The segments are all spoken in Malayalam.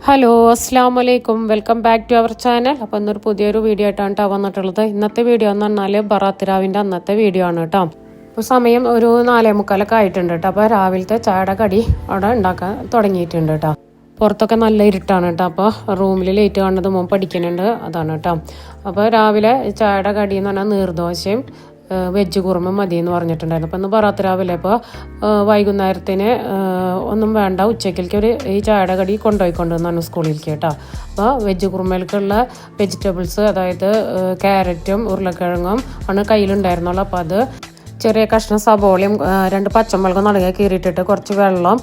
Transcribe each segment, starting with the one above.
ഹലോ അസ്സലാമലൈക്കും welcome back to our channel. അപ്പോൾ ഇന്നൊരു പുതിയൊരു വീഡിയോ ആയിട്ടാണ് വന്നിട്ടുള്ളത്. ഇന്നത്തെ വീഡിയോ എന്ന് പറഞ്ഞാൽ ബറാത്ത് രാവിൻ്റെ അന്നത്തെ വീഡിയോ ആണ് കേട്ടോ. ഇപ്പോൾ സമയം ഒരു 4:45 ആയിട്ടുണ്ട് കേട്ടോ. അപ്പോൾ രാവിലത്തെ ചായയുടെ കടി അവിടെ ഉണ്ടാക്കാൻ തുടങ്ങിയിട്ടുണ്ട് കേട്ടോ. പുറത്തൊക്കെ നല്ല ഇരുട്ടാണ് കേട്ടോ. അപ്പോൾ റൂമിൽ ലൈറ്റ് കാണുന്നത് മുമ്പ് പഠിക്കുന്നുണ്ട്, അതാണ് കേട്ടോ. അപ്പോൾ രാവിലെ ചായയുടെ കടി എന്ന് പറഞ്ഞാൽ നീർദോശയും വെജ് കുറുമ മതി എന്ന് പറഞ്ഞിട്ടുണ്ടായിരുന്നു. അപ്പോൾ ഇന്ന് ബറാത്ത് രാവിലെ ഇപ്പോൾ വൈകുന്നേരത്തിന് ഒന്നും വേണ്ട, ഉച്ചയ്ക്ക് ഈ ചായയുടെ കടി കൊണ്ടുപോയിക്കൊണ്ടുവന്നാണ് സ്കൂളിലേക്ക് കേട്ടോ. അപ്പോൾ വെജ് കുറുമയിലേക്കുള്ള വെജിറ്റബിൾസ്, അതായത് ക്യാരറ്റും ഉരുളക്കിഴങ്ങും ആണ് കയ്യിലുണ്ടായിരുന്നുള്ളൂ. അപ്പോൾ അത് ചെറിയ കഷ്ണം സബോളയും 2 പച്ചമുളകും നടുകെ കീറിയിട്ടിട്ട് കുറച്ച് വെള്ളം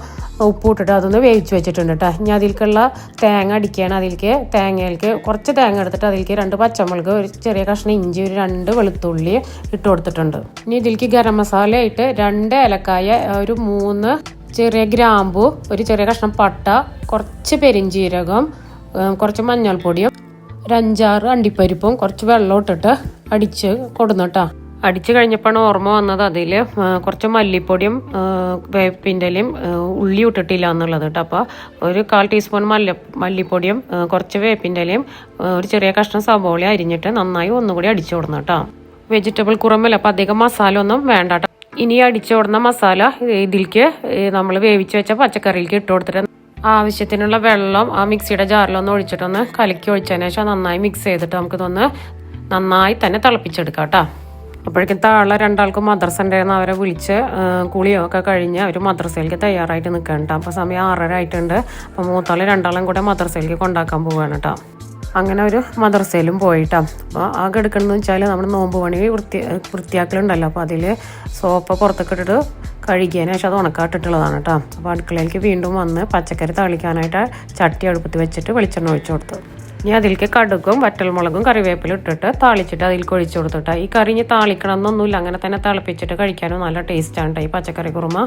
ഉപ്പ് ഇട്ടിട്ട് അതൊന്ന് വേവിച്ച് വെച്ചിട്ടുണ്ട് കേട്ടോ. ഇനി അതിലേക്കുള്ള തേങ്ങ അടിക്കുകയാണ്. തേങ്ങയിലേക്ക് കുറച്ച് തേങ്ങ എടുത്തിട്ട് അതിലേക്ക് 2 പച്ചമുളക്, ഒരു ചെറിയ കഷ്ണം ഇഞ്ചി, ഒരു 2 വെളുത്തുള്ളി ഇട്ട് കൊടുത്തിട്ടുണ്ട്. ഇനി ഇതിലേക്ക് ഗരം മസാല ആയിട്ട് 2 ഏലക്കായ, ഒരു 3 ചെറിയ ഗ്രാമ്പു, ഒരു ചെറിയ കഷ്ണം പട്ട, കുറച്ച് പെരിഞ്ചീരകം, കുറച്ച് മഞ്ഞൾപ്പൊടിയും, ഒരു 5-6 അണ്ടിപ്പരിപ്പും കുറച്ച് വെള്ളം ഇട്ടിട്ട് അടിച്ച് കൊടുന്നു കേട്ടോ. അടിച്ചു കഴിഞ്ഞപ്പോഴാണ് ഓർമ്മ വന്നത് അതിൽ കുറച്ച് മല്ലിപ്പൊടിയും വേപ്പിൻ്റെലയും ഉള്ളി ഇട്ടിട്ടില്ല എന്നുള്ളത് കേട്ടോ. അപ്പോൾ ഒരു 1/4 ടീസ്പൂൺ മല്ലിപ്പൊടിയും കുറച്ച് വേപ്പിൻ്റെലയും ഒരു ചെറിയ കഷ്ണം സബോള അരിഞ്ഞിട്ട് നന്നായി ഒന്നുകൂടി അടിച്ചു കൊടുന്നു കേട്ടോ. വെജിറ്റബിൾ കുറുമല്ല, അപ്പോൾ അധികം മസാല ഒന്നും വേണ്ട കേട്ടോ. ഇനി അടിച്ചു കൊടുന്ന മസാല ഇതിലേക്ക് നമ്മൾ വേവിച്ച് വെച്ച പച്ചക്കറിയിലേക്ക് ഇട്ട് കൊടുത്തിട്ട് ആവശ്യത്തിനുള്ള വെള്ളം ആ മിക്സിയുടെ ജാറിലൊന്ന് ഒഴിച്ചിട്ടൊന്ന് കലക്കി ഒഴിച്ചതിന് ശേഷം നന്നായി മിക്സ് ചെയ്തിട്ട് നമുക്കിതൊന്ന് നന്നായി തന്നെ തിളപ്പിച്ചെടുക്കാം കേട്ടോ. അപ്പോഴേക്കും താഴെ 2 ആൾക്കും മദ്രസ ഉണ്ടായിരുന്നു. അവരെ വിളിച്ച് കുളിയൊക്കെ കഴിഞ്ഞ് അവർ മദ്രസയിലേക്ക് തയ്യാറായിട്ട് നിൽക്കുകയാണ് കേട്ടോ. അപ്പോൾ സമയം 6:30 ആയിട്ടുണ്ട്. അപ്പോൾ മൂത്താളെ 2 കൂടെ മദ്രസയിലേക്ക് കൊണ്ടാക്കാൻ പോവുകയാണ് കേട്ടോ. അങ്ങനെ ഒരു മദ്രസയിലും പോയിട്ടോ. അപ്പോൾ ആകെ എടുക്കണമെന്ന് വെച്ചാൽ നമ്മൾ നോമ്പ് പണി വൃത്തിയാക്കലുണ്ടല്ലോ. അപ്പോൾ അതിൽ സോപ്പ് പുറത്തൊക്കെ ഇട്ടിട്ട് കഴുകിയതിന് ശേഷം അത് ഉണക്കാട്ടിട്ടുള്ളതാണ് കേട്ടോ. അപ്പോൾ അടുക്കളയിലേക്ക് വീണ്ടും വന്ന് പച്ചക്കറി തളിക്കാനായിട്ട് ചട്ടി അടുപ്പത്ത് വെച്ചിട്ട് വെളിച്ചെണ്ണ ഒഴിച്ചു കൊടുത്തു. ഇനി അതിലേക്ക് കടുകും വറ്റൽമുളകും കറിവേപ്പിലും ഇട്ടിട്ട് താളിച്ചിട്ട് അതിലേക്ക് ഒഴിച്ചു കൊടുത്തിട്ട് ഈ കറി ഇനി താളിക്കണം എന്നൊന്നുമില്ല, അങ്ങനെ തന്നെ തിളപ്പിച്ചിട്ട് കഴിക്കാനും നല്ല ടേസ്റ്റാണ് കേട്ടോ ഈ പച്ചക്കറി കുറുമ.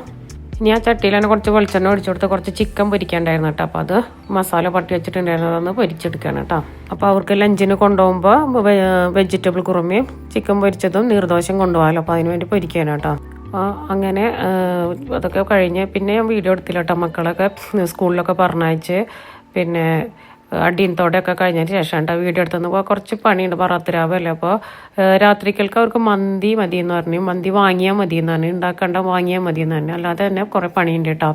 ഇനി ആ ചട്ടിയിൽ തന്നെ കുറച്ച് വെളിച്ചെണ്ണ ഒഴിച്ചു കൊടുത്ത് കുറച്ച് ചിക്കൻ പൊരിക്കാണ്ടായിരുന്നു കേട്ടോ. അപ്പോൾ അത് മസാല പട്ടി വെച്ചിട്ടുണ്ടായിരുന്നതൊന്ന് പൊരിച്ചെടുക്കുകയാണ് കേട്ടോ. അപ്പോൾ അവർക്ക് ലഞ്ചിന് കൊണ്ടുപോകുമ്പോൾ വെജിറ്റബിൾ കുറുമയും ചിക്കൻ പൊരിച്ചതും നീർദോശയും കൊണ്ടുപോകാമല്ലോ. അപ്പോൾ അതിന് വേണ്ടി പൊരിക്കാനാണ് കേട്ടോ. അങ്ങനെ അതൊക്കെ കഴിഞ്ഞ് പിന്നെ ഞാൻ വീഡിയോ എടുത്തില്ല കേട്ടോ. മക്കളൊക്കെ സ്കൂളിലൊക്കെ പറഞ്ഞയച്ച് പിന്നെ അടിയന്തോടെയൊക്കെ കഴിഞ്ഞതിന് ശേഷം കേട്ടോ വീഡിയോ എടുത്തെന്ന്. അപ്പോൾ കുറച്ച് പണിയുണ്ട്, ബറാത്ത് രാവല്ലേ. അപ്പോൾ രാത്രികൾക്ക് അവർക്ക് മന്തി മതി എന്ന് പറഞ്ഞു, മന്തി വാങ്ങിയാൽ മതി എന്ന് പറഞ്ഞു, ഉണ്ടാക്കേണ്ട വാങ്ങിയാൽ മതി എന്ന് പറഞ്ഞു, അല്ലാതെ തന്നെ കുറേ പണിയുണ്ട് കേട്ടോ.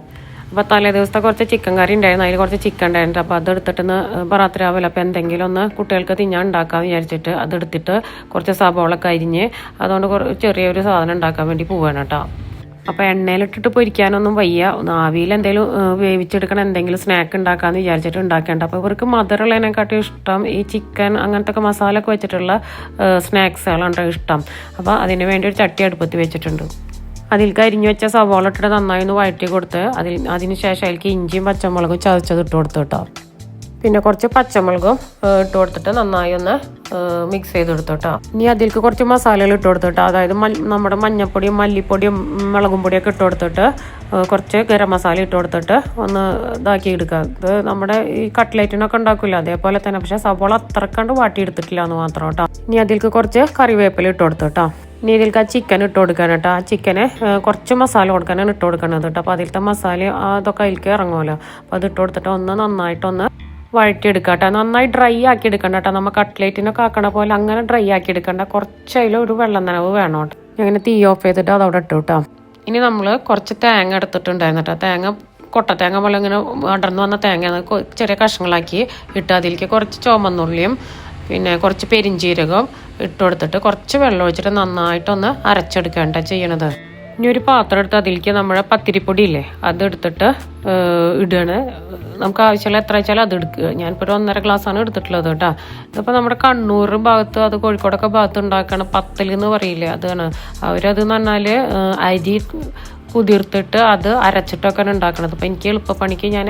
അപ്പോൾ തലേ ദിവസത്തെ കുറച്ച് ചിക്കൻ കറി ഉണ്ടായിരുന്നു, അതിൽ കുറച്ച് ചിക്കൻ ഉണ്ടായിരുന്നു. അപ്പോൾ അതെടുത്തിട്ട് ബറാത്ത് രാവിലെ അപ്പോൾ എന്തെങ്കിലും ഒന്ന് കുട്ടികൾക്ക് തിന്നാൻ ഉണ്ടാക്കാമെന്ന് വിചാരിച്ചിട്ട് അതെടുത്തിട്ട് കുറച്ച് സബോളൊക്കെ അരിഞ്ഞ് അതുകൊണ്ട് ചെറിയൊരു സാധനം ഉണ്ടാക്കാൻ വേണ്ടി പോവുകയാണ് കേട്ടോ. അപ്പോൾ എണ്ണയിലിട്ടിട്ട് പൊരിക്കാനൊന്നും വയ്യ, ആവിയിൽ എന്തെങ്കിലും വേവിച്ചെടുക്കണം, എന്തെങ്കിലും സ്നാക്ക് ഉണ്ടാക്കാമെന്ന് വിചാരിച്ചിട്ട് ഉണ്ടാക്കേണ്ട. അപ്പോൾ ഇവർക്ക് മധുരമുള്ളതിനെക്കാട്ടും ഇഷ്ടം ഈ ചിക്കൻ അങ്ങനത്തെ ഒക്കെ മസാല ഒക്കെ വെച്ചിട്ടുള്ള സ്നാക്സുകളാണ് ഇഷ്ടം. അപ്പോൾ അതിന് വേണ്ടി ഒരു ചട്ടി അടുപ്പത്ത് വെച്ചിട്ടുണ്ട്. അതിലേക്ക് അരിഞ്ഞു വെച്ച സവാള ഇട്ടിട്ട് നന്നായി ഒന്ന് വഴറ്റി കൊടുത്ത് അതിന് ശേഷം അതിലേക്ക് ഇഞ്ചിയും പച്ചമുളകും ചതച്ചത് ഇട്ട് കൊടുത്തു കേട്ടോ. പിന്നെ കുറച്ച് പച്ചമുളകും ഇട്ട് കൊടുത്തിട്ട് നന്നായി ഒന്ന് മിക്സ് ചെയ്തെടുത്തു കേട്ടോ. ഇനി അതിലേക്ക് കുറച്ച് മസാലകൾ ഇട്ട് കൊടുത്തിട്ട്, അതായത് നമ്മുടെ മഞ്ഞപ്പൊടിയും മല്ലിപ്പൊടിയും മുളകും പൊടിയൊക്കെ ഇട്ട് കൊടുത്തിട്ട് കുറച്ച് ഗരം മസാല ഇട്ട് കൊടുത്തിട്ട് ഒന്ന് ഇതാക്കി എടുക്കുക. ഇത് നമ്മുടെ ഈ കട്ട്ലേറ്റിനൊക്കെ ഉണ്ടാക്കില്ല അതേപോലെ തന്നെ, പക്ഷേ സവോള അത്രക്കണ്ട് വാട്ടിയെടുത്തിട്ടില്ല എന്ന് മാത്രം കേട്ടോ. ഇനി അതിലേക്ക് കുറച്ച് കറിവേപ്പില ഇട്ട് കൊടുത്തു കേട്ടോ. ഇനി ഇതിലേക്ക് ആ ചിക്കൻ ഇട്ട് കൊടുക്കാൻ കേട്ടോ. ആ ചിക്കന് കുറച്ച് മസാല കൊടുക്കാനാണ് ഇട്ട് കൊടുക്കണത് കേട്ടോ. അപ്പോൾ അതിലത്തെ മസാല അതൊക്കെ അതിലേക്ക് ഇറങ്ങുമല്ലോ. അപ്പോൾ അത് ഇട്ട് കൊടുത്തിട്ട് ഒന്ന് നന്നായിട്ടൊന്ന് വഴറ്റിയെടുക്കുക കേട്ടോ. നന്നായി ഡ്രൈ ആക്കി എടുക്കണ്ട കേട്ടോ. നമ്മൾ കട്ട്ലേറ്റിനൊക്കെ ആക്കണ പോലെ അങ്ങനെ ഡ്രൈ ആക്കി എടുക്കണ്ട, കുറച്ച് അതിലൊരു വെള്ളം നനവ് വേണം കേട്ടോ. അങ്ങനെ തീ ഓഫ് ചെയ്തിട്ട് അതവിടെ ഇട്ടു കേട്ടോ. ഇനി നമ്മൾ കുറച്ച് തേങ്ങ എടുത്തിട്ടുണ്ടായിരുന്നു കേട്ടോ. തേങ്ങ കൊട്ടത്തേങ്ങ പോലെ ഇങ്ങനെ അടർന്നു വന്ന തേങ്ങ ചെറിയ കഷ്ണങ്ങളാക്കി ഇട്ട് അതിലേക്ക് കുറച്ച് ചുവന്നുള്ളിയും പിന്നെ കുറച്ച് പെരിഞ്ചീരകം ഇട്ട് കൊടുത്തിട്ട് കുറച്ച് വെള്ളം ഒഴിച്ചിട്ട് നന്നായിട്ടൊന്ന് അരച്ചെടുക്കേണ്ട ചെയ്യണത്. ഇനി ഒരു പാത്രം എടുത്ത് അതിലേക്ക് നമ്മുടെ പത്തിരിപ്പൊടി ഇല്ലേ അതെടുത്തിട്ട് ഇടുകയാണ്. നമുക്ക് ആവശ്യമുള്ള എത്ര വെച്ചാൽ അത് എടുക്കുക. ഞാനിപ്പോൾ ഒരു 1.5 ഗ്ലാസ്സാണ് എടുത്തിട്ടുള്ളത് കേട്ടോ. ഇതിപ്പോൾ നമ്മുടെ കണ്ണൂർ ഭാഗത്ത്, അത് കോഴിക്കോടൊക്കെ ഭാഗത്ത് ഉണ്ടാക്കണം പത്തൽ എന്ന് പറയില്ലേ, അതാണ് അവരതെന്ന് പറഞ്ഞാൽ അരി കുതിർത്തിട്ട് അത് അരച്ചിട്ടൊക്കെയാണ് ഉണ്ടാക്കണത്. അപ്പോൾ എനിക്ക് എളുപ്പപ്പണിക്ക് ഞാൻ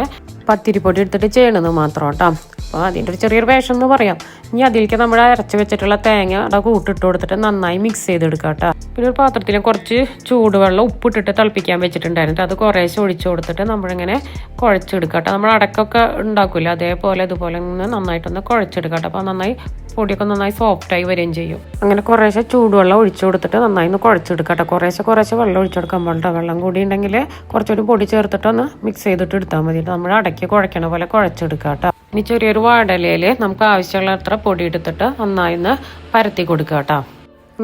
പത്തിരിപ്പൊടി എടുത്തിട്ട് ചെയ്യണത് മാത്രം കേട്ടോ. അപ്പോൾ അതിൻ്റെ ഒരു ചെറിയൊരു വേഷം എന്ന് പറയാം. ഇനി അതിലേക്ക് നമ്മൾ അരച്ച് വെച്ചിട്ടുള്ള തേങ്ങ അവിടെ കൂട്ടിട്ട് കൊടുത്തിട്ട് നന്നായി മിക്സ് ചെയ്തെടുക്കുക കേട്ടോ. പിന്നെ ഒരു പാത്രത്തിൽ കുറച്ച് ചൂടുവെള്ളം ഉപ്പിട്ടിട്ട് തിളപ്പിക്കാൻ വെച്ചിട്ടുണ്ടായിരുന്നു. അത് കുറേശ്ശെ ഒഴിച്ചു കൊടുത്തിട്ട് നമ്മളിങ്ങനെ കുഴച്ചെടുക്കുക കേട്ടോ. നമ്മൾ അടക്കൊക്കെ ഉണ്ടാക്കില്ല അതേപോലെ ഇതുപോലെ നന്നായിട്ടൊന്ന് കുഴച്ചെടുക്കുക കേട്ടോ. അപ്പോൾ നന്നായി പൊടിയൊക്കെ നന്നായി സോഫ്റ്റായി വരികയും ചെയ്യും. അങ്ങനെ കുറേശ്ശെ ചൂടുവെള്ളം ഒഴിച്ചു കൊടുത്തിട്ട് നന്നായി ഒന്ന് കുഴച്ചെടുക്കുക കേട്ടോ. കുറേശ്ശെ വെള്ളം ഒഴിച്ചെടുക്കാൻ പാടില്ല. വെള്ളം കൂടി ഉണ്ടെങ്കിൽ കുറച്ചുകൂടി പൊടി ചേർത്തിട്ടൊന്ന് മിക്സ് ചെയ്തിട്ട് എടുത്താൽ മതി. നമ്മൾ അടക്കി കുഴക്കണ പോലെ കുഴച്ചെടുക്കുക കേട്ടോ. ഇനി ചെറിയൊരു വാടലയിൽ നമുക്ക് ആവശ്യമുള്ള അത്ര പൊടി എടുത്തിട്ട് നന്നായി ഒന്ന് പരത്തി കൊടുക്കുക കേട്ടോ.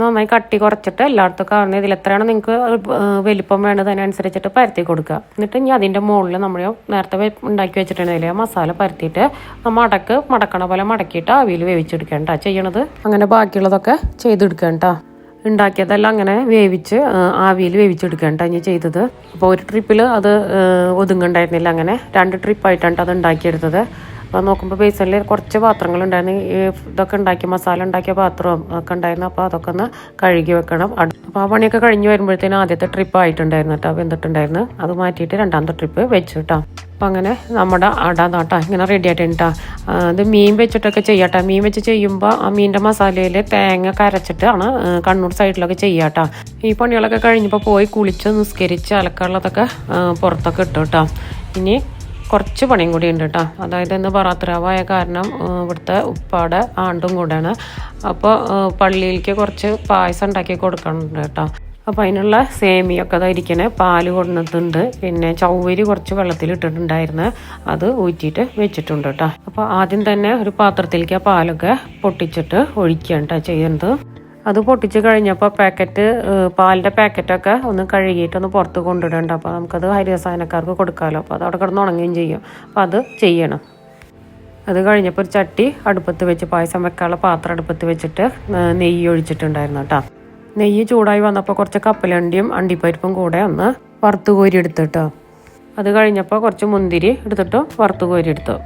നന്നായി കട്ടി കുറച്ചിട്ട് എല്ലായിടത്തും കാണുന്നത് ഇതിൽ എത്രയാണ് നിങ്ങൾക്ക് വലിപ്പം വേണ്ടത് അതിനനുസരിച്ചിട്ട് പരത്തി കൊടുക്കുക. എന്നിട്ട് ഇനി അതിൻ്റെ മുകളിൽ നമ്മൾ നേരത്തെ ഉണ്ടാക്കി വെച്ചിട്ടുണ്ടെങ്കിൽ മസാല പരത്തിയിട്ട് മടക്കണ പോലെ മടക്കിയിട്ട് ആവിയിൽ വേവിച്ചെടുക്കേണ്ട ചെയ്യണത്. അങ്ങനെ ബാക്കിയുള്ളതൊക്കെ ചെയ്തെടുക്കേണ്ട. ഉണ്ടാക്കിയതെല്ലാം അങ്ങനെ ആവിയിൽ വേവിച്ചെടുക്കേണ്ട ഇനി ചെയ്തത്. അപ്പോൾ ഒരു ട്രിപ്പിൽ അത് ഒതുങ്ങുണ്ടായിരുന്നില്ല, അങ്ങനെ 2 ട്രിപ്പായിട്ടാണ് അത് ഉണ്ടാക്കിയെടുത്തത്. അപ്പോൾ നോക്കുമ്പോൾ ബേസണിൽ കുറച്ച് പാത്രങ്ങളുണ്ടായിരുന്നു. ഇതൊക്കെ മസാല ഉണ്ടാക്കിയ പാത്രവും ഒക്കെ ഉണ്ടായിരുന്നു. അപ്പോൾ അതൊക്കെ ഒന്ന് കഴുകി വെക്കണം. അപ്പോൾ ആ പണിയൊക്കെ കഴിഞ്ഞ് വരുമ്പോഴത്തേനും ആദ്യത്തെ ട്രിപ്പ് ആയിട്ടുണ്ടായിരുന്നു കേട്ടോ, വെന്തിട്ടുണ്ടായിരുന്നു. അത് മാറ്റിയിട്ട് 2ാമത്തെ ട്രിപ്പ് വെച്ചു കേട്ടോ. അപ്പം അങ്ങനെ നമ്മുടെ അട നാട്ടാ ഇങ്ങനെ റെഡി ആയിട്ടാ. ഇത് മീൻ വെച്ചിട്ടൊക്കെ ചെയ്യാട്ടോ. മീൻ വെച്ച് ചെയ്യുമ്പോൾ ആ മീനിൻ്റെ മസാലയിൽ തേങ്ങ കരച്ചിട്ടാണ് കണ്ണൂർ സൈഡിലൊക്കെ ചെയ്യാട്ടോ. ഈ പണികളൊക്കെ കഴിഞ്ഞപ്പോൾ പോയി കുളിച്ച് നിസ്കരിച്ച് അലക്കാനുള്ളതൊക്കെ പുറത്തൊക്കെ ഇട്ടു കേട്ടോ. ഇനി കുറച്ച് പണിയും കൂടി ഉണ്ട് കേട്ടോ. അതായത് ഇന്ന് ബറാത്തരാവായ കാരണം ഇവിടുത്തെ ഉപ്പാടെ ആണ്ടും കൂടെയാണ്. അപ്പോൾ പള്ളിയിലേക്ക് കുറച്ച് പായസം ഉണ്ടാക്കി കൊടുക്കുന്നുണ്ട് കേട്ടോ. അപ്പോൾ അതിനുള്ള സേമിയൊക്കെ അതായിരിക്കണേ പാല് കൊണ്ടുവന്നിട്ടുണ്ട്. പിന്നെ ചൗവരി കുറച്ച് വെള്ളത്തിലിട്ടിട്ടുണ്ടായിരുന്നു, അത് ഊറ്റിയിട്ട് വെച്ചിട്ടുണ്ട് കേട്ടോ. അപ്പോൾ ആദ്യം തന്നെ ഒരു പാത്രത്തിലേക്ക് ആ പാലൊക്കെ പൊട്ടിച്ചിട്ട് ഒഴിക്കുകയാണ് കേട്ടോ ചെയ്യുന്നത്. അത് പൊട്ടിച്ച് കഴിഞ്ഞപ്പോൾ പാലിൻ്റെ പാക്കറ്റൊക്കെ ഒന്ന് കഴുകിയിട്ടൊന്ന് പുറത്ത് കൊണ്ടിടണ്ട. അപ്പോൾ നമുക്കത് ഹരിതസാധനക്കാർക്ക് കൊടുക്കാമല്ലോ. അപ്പോൾ അത് അവിടെ കിടന്ന് ഉണങ്ങുകയും ചെയ്യും. അപ്പോൾ അത് ചെയ്യണം. അത് കഴിഞ്ഞപ്പോൾ ഒരു ചട്ടി അടുപ്പത്ത് വെച്ച് പായസം വെക്കാനുള്ള പാത്രം അടുപ്പത്ത് വെച്ചിട്ട് നെയ്യ് ഒഴിച്ചിട്ടുണ്ടായിരുന്നു കേട്ടോ. നെയ്യ് ചൂടായി വന്നപ്പോൾ കുറച്ച് കപ്പലണ്ടിയും അണ്ടിപ്പരിപ്പും കൂടെ ഒന്ന് വറുത്ത് കോരി എടുത്തിട്ടോ. അത് കഴിഞ്ഞപ്പോൾ കുറച്ച് മുന്തിരി എടുത്തിട്ട് വറുത്ത് കോരി എടുത്തു.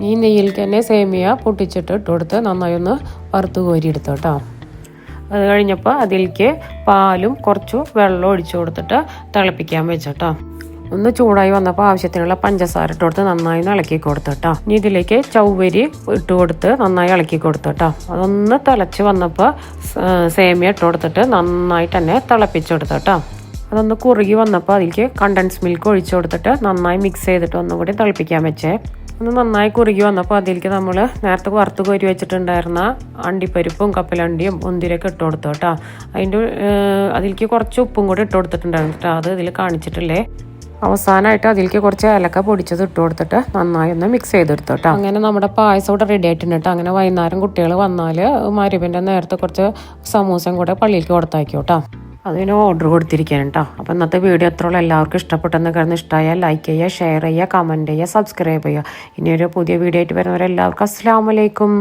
ഈ നെയ്യിലേക്ക് തന്നെ സേമിയ പൊട്ടിച്ചിട്ട് ഇട്ട് കൊടുത്ത് നന്നായി ഒന്ന് വറുത്ത് കോരി എടുത്തു കേട്ടോ. അത് കഴിഞ്ഞപ്പോൾ അതിലേക്ക് പാലും കുറച്ച് വെള്ളം ഒഴിച്ചു കൊടുത്തിട്ട് തിളപ്പിക്കാൻ വെച്ചിട്ടോ. ഒന്ന് ചൂടായി വന്നപ്പോൾ ആവശ്യത്തിനുള്ള പഞ്ചസാര ഇട്ട് കൊടുത്ത് നന്നായി ഇളക്കി കൊടുത്തിട്ടോ. ഇനി ഇതിലേക്ക് ചൗവരി ഇട്ട് കൊടുത്ത് നന്നായി ഇളക്കി കൊടുത്തിട്ടോ. അതൊന്ന് തിളച്ച് വന്നപ്പോൾ സേമിയ ഇട്ട് കൊടുത്തിട്ട് നന്നായിട്ട് തന്നെ തിളപ്പിച്ചെടുത്തിട്ടോ. അതൊന്ന് കുറുകി വന്നപ്പോൾ അതിലേക്ക് കണ്ടൻസ് മിൽക്ക് ഒഴിച്ചു കൊടുത്തിട്ട് നന്നായി മിക്സ് ചെയ്തിട്ട് ഒന്നും കൂടി തിളപ്പിക്കാൻ വെച്ചേ. ഒന്ന് നന്നായി കുറുകി വന്നപ്പോൾ അതിലേക്ക് നമ്മൾ നേരത്തെ വറുത്ത് കോരി വെച്ചിട്ടുണ്ടായിരുന്ന അണ്ടിപ്പരിപ്പും കപ്പലണ്ടിയും മുന്തിരിയൊക്കെ ഇട്ട് കൊടുത്തു കേട്ടോ. അതിലേക്ക് കുറച്ച് ഉപ്പും കൂടി ഇട്ട് കൊടുത്തിട്ടുണ്ടായിരുന്നു കേട്ടോ. അത് ഇതിൽ കാണിച്ചിട്ടില്ലേ. അവസാനമായിട്ട് അതിലേക്ക് കുറച്ച് ഏലക്ക പൊടിച്ചത് ഇട്ട് കൊടുത്തിട്ട് നന്നായി ഒന്ന് മിക്സ് ചെയ്തെടുത്തു കേട്ടോ. അങ്ങനെ നമ്മുടെ പായസം ഇവിടെ റെഡി ആയിട്ടുണ്ട് കേട്ടോ. അങ്ങനെ വൈകുന്നേരം കുട്ടികൾ വന്നാൽ മരുവിൻ്റെ നേരത്തെ കുറച്ച് സമൂസയും കൂടെ പള്ളിയിലേക്ക് കൊടുത്താക്കി കേട്ടോ. അതിന് ഓർഡർ കൊടുത്തിരിക്കുകയാണ് കേട്ടോ. അപ്പോൾ ഇന്നത്തെ വീഡിയോ എത്രയുള്ള എല്ലാവർക്കും ഇഷ്ടപ്പെട്ടെന്ന് കാരണം ഇഷ്ടമായാൽ ലൈക്ക് ചെയ്യുക, ഷെയർ ചെയ്യുക, കമൻറ്റ് ചെയ്യുക, സബ്സ്ക്രൈബ് ചെയ്യുക. ഇനിയൊരു പുതിയ വീഡിയോ ആയിട്ട് വരുന്നവരെല്ലാവർക്കും അസ്സലാമു അലൈക്കും.